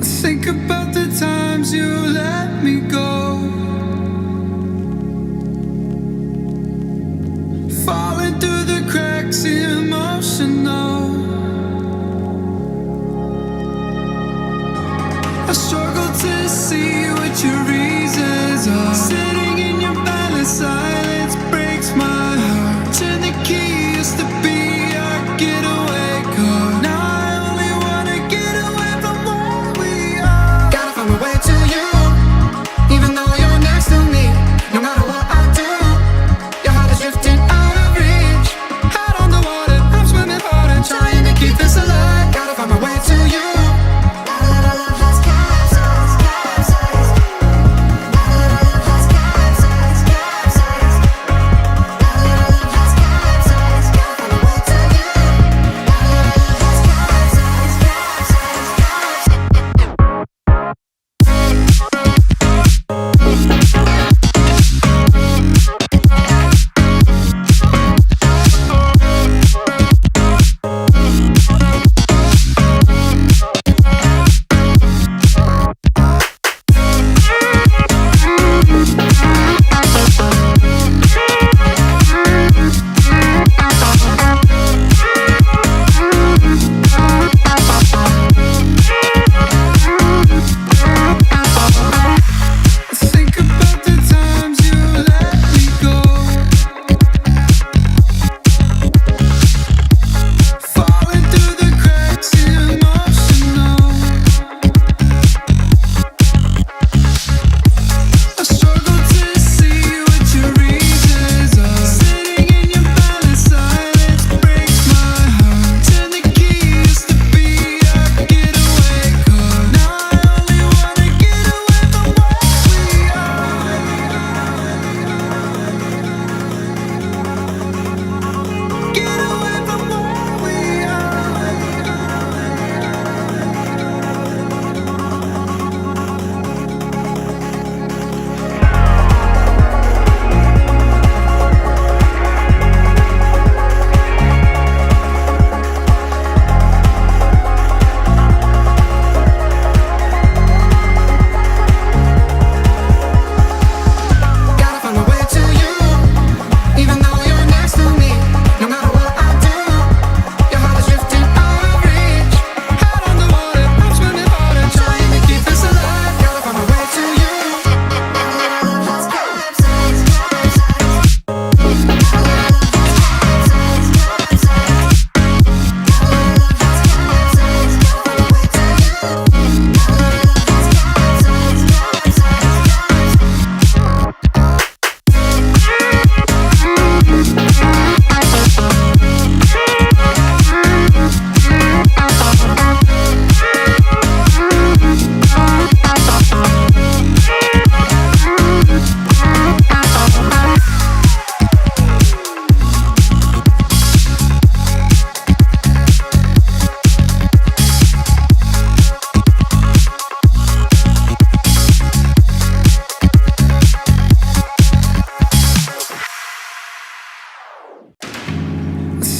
Think about the times you let me go, falling through the cracks, emotional. I struggle to see what your reasons are. Sitting in your silent silence breaks my heart. Turn the key, used to be our getaway car. Now I only wanna get away from where we are. Gotta find my way to you, even though you're next to me. No matter what I do, your heart is drifting out of reach. Out on the water, I'm swimming hard and trying to keep this alive. Gotta find my way to you.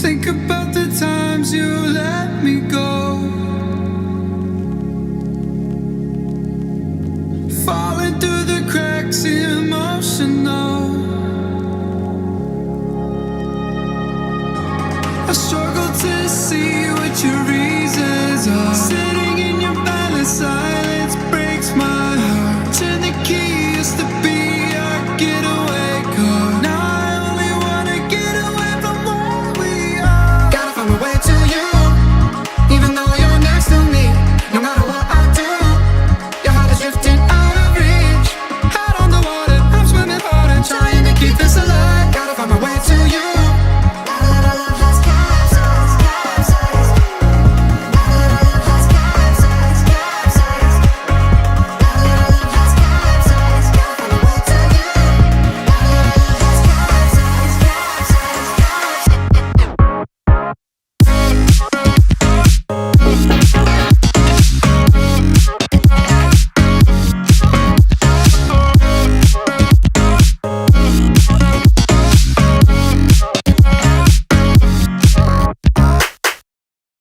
Think about the times you let me go, falling through the cracks, emotional. I struggle to see what you're